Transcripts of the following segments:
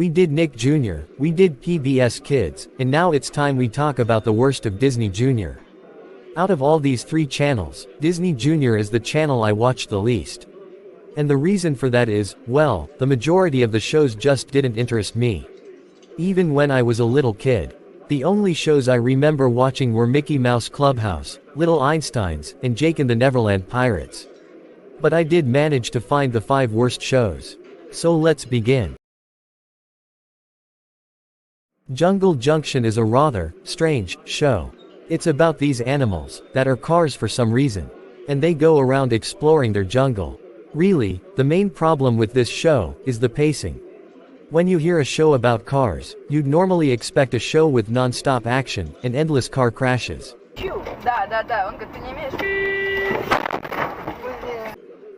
We did Nick Jr., we did PBS Kids, and now it's time we talk about the worst of Disney Jr. Out of all these 3 channels, Disney Jr. is the channel I watched the least. And the reason for that is, well, the majority of the shows just didn't interest me. Even when I was a little kid. The only shows I remember watching were Mickey Mouse Clubhouse, Little Einsteins, and Jake and the Neverland Pirates. But I did manage to find the 5 worst shows. So let's begin. Junction is a rather strange show. It's about these animals that are cars for some reason, and they go around exploring their jungle. Really, the main problem with this show is the pacing. When you hear a show about cars, you'd normally expect a show with non-stop action and endless car crashes.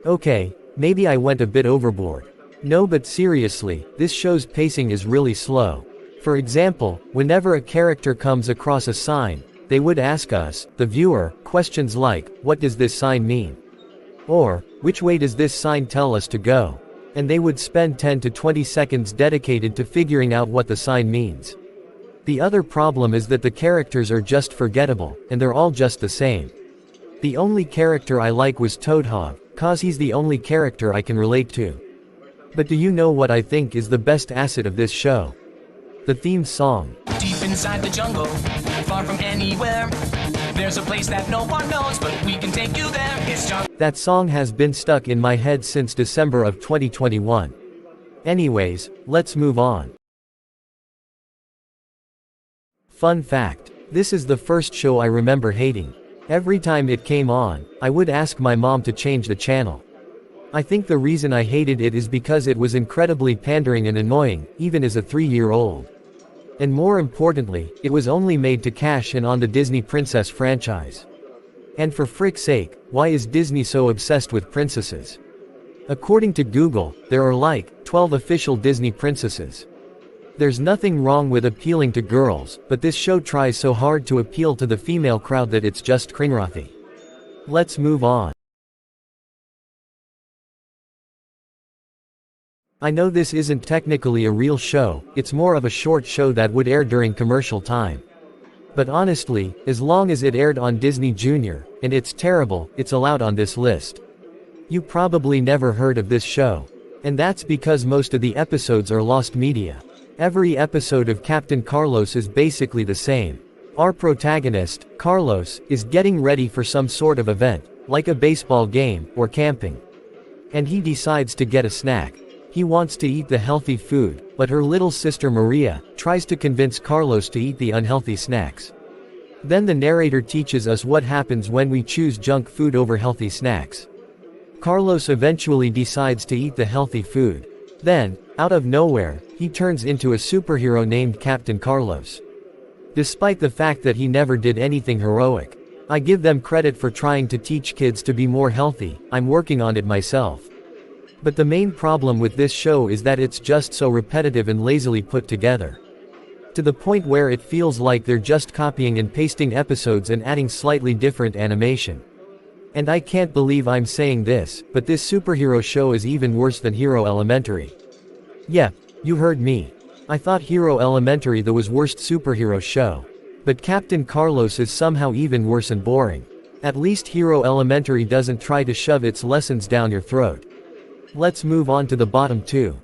Okay, maybe I went a bit overboard. No, but seriously, this show's pacing is really slow. For example, whenever a character comes across a sign, they would ask us, the viewer, questions like, what does this sign mean? Or, which way does this sign tell us to go? And they would spend 10 to 20 seconds dedicated to figuring out what the sign means. The other problem is that the characters are just forgettable, and they're all just the same. The only character I like was Toadhog, cause he's the only character I can relate to. But do you know what I think is the best asset of this show? The theme song. Deep inside the jungle, far from anywhere, there's a place that no one knows, but we can take you there. It's That song has been stuck in my head since December of 2021. Anyways, let's move on. Fun fact. This is the first show I remember hating. Every time it came on, I would ask my mom to change the channel. I think the reason I hated it is because it was incredibly pandering and annoying, even as a 3-year-old. And more importantly, it was only made to cash in on the Disney Princess franchise. And for frick's sake, why is Disney so obsessed with princesses? According to Google, there are like 12 official Disney princesses. There's nothing wrong with appealing to girls, but this show tries so hard to appeal to the female crowd that it's just cringeworthy. Let's move on. I know this isn't technically a real show, it's more of a short show that would air during commercial time. But honestly, as long as it aired on Disney Jr., and it's terrible, it's allowed on this list. You probably never heard of this show. And that's because most of the episodes are lost media. Every episode of Captain Carlos is basically the same. Our protagonist, Carlos, is getting ready for some sort of event, like a baseball game, or camping. And he decides to get a snack. He wants to eat the healthy food, but her little sister Maria tries to convince Carlos to eat the unhealthy snacks. Then the narrator teaches us what happens when we choose junk food over healthy snacks. Carlos eventually decides to eat the healthy food. Then, out of nowhere, he turns into a superhero named Captain Carlos. Despite the fact that he never did anything heroic. I give them credit for trying to teach kids to be more healthy, I'm working on it myself. But the main problem with this show is that it's just so repetitive and lazily put together. To the point where it feels like they're just copying and pasting episodes and adding slightly different animation. And I can't believe I'm saying this, but this superhero show is even worse than Hero Elementary. Yep, you heard me. I thought Hero Elementary was the worst superhero show. But Captain Carlos is somehow even worse and boring. At least Hero Elementary doesn't try to shove its lessons down your throat. Let's move on to the bottom 2.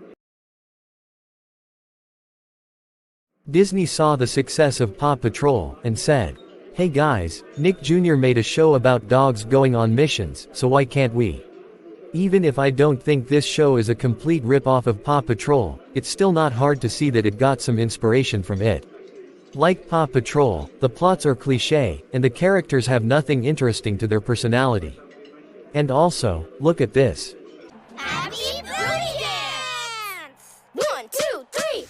Disney saw the success of Paw Patrol, and said, hey guys, Nick Jr. made a show about dogs going on missions, so why can't we? Even if I don't think this show is a complete rip-off of Paw Patrol, it's still not hard to see that it got some inspiration from it. Like Paw Patrol, the plots are cliché, and the characters have nothing interesting to their personality. And also, look at this. Happy Booty Dance! 1, 2, 3!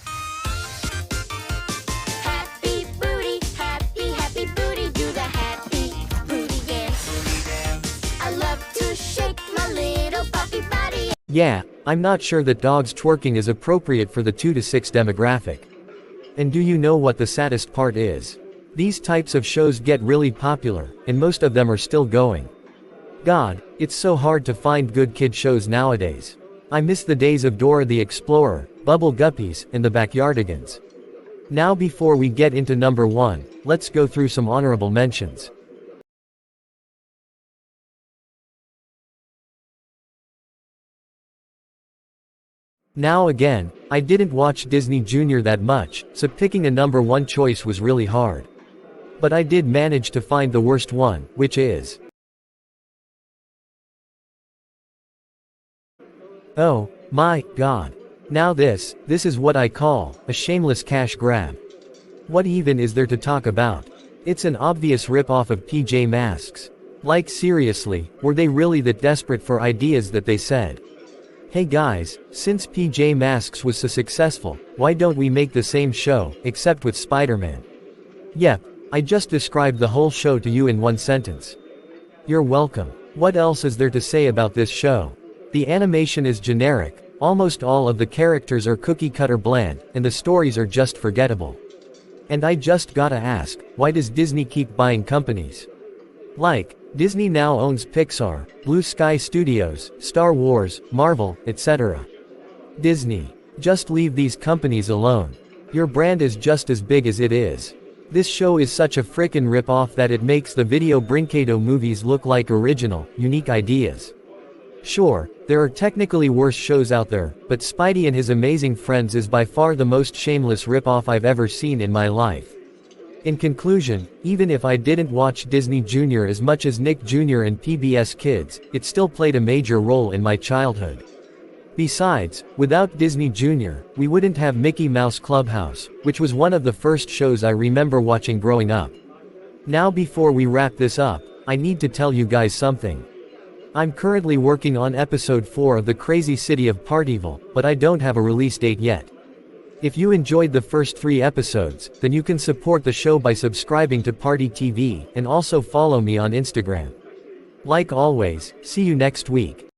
Happy Booty, happy Booty, do the Happy Booty Dance. I love to shake my little puppy body. Yeah, I'm not sure that dogs twerking is appropriate for the 2 to 6 demographic. And do you know what the saddest part is? These types of shows get really popular, and most of them are still going. God, it's so hard to find good kid shows nowadays. I miss the days of Dora the Explorer, Bubble Guppies, and the Backyardigans. Now before we get into number 1, let's go through some honorable mentions. Now again, I didn't watch Disney Junior that much, so picking a number 1 choice was really hard. But I did manage to find the worst one, which is... Oh, my God. Now this is what I call a shameless cash grab. What even is there to talk about? It's an obvious rip-off of PJ Masks. Like seriously, were they really that desperate for ideas that they said, "Hey guys, since PJ Masks was so successful, why don't we make the same show, except with Spider-Man?" Yep, I just described the whole show to you in one sentence. You're welcome. What else is there to say about this show? The animation is generic, almost all of the characters are cookie-cutter bland, and the stories are just forgettable. And I just gotta ask, why does Disney keep buying companies? Like, Disney now owns Pixar, Blue Sky Studios, Star Wars, Marvel, etc. Disney. Just leave these companies alone. Your brand is just as big as it is. This show is such a frickin' rip-off that it makes the Video Brinquedo movies look like original, unique ideas. Sure, there are technically worse shows out there, but Spidey and His Amazing Friends is by far the most shameless rip-off I've ever seen in my life. In conclusion, even if I didn't watch Disney Junior as much as Nick Jr. and PBS Kids, it still played a major role in my childhood. Besides, without Disney Junior, we wouldn't have Mickey Mouse Clubhouse, which was one of the first shows I remember watching growing up. Now before we wrap this up, I need to tell you guys something. I'm currently working on episode 4 of The Crazy City of Partyville, but I don't have a release date yet. If you enjoyed the first 3 episodes, then you can support the show by subscribing to Party TV, and also follow me on Instagram. Like always, see you next week.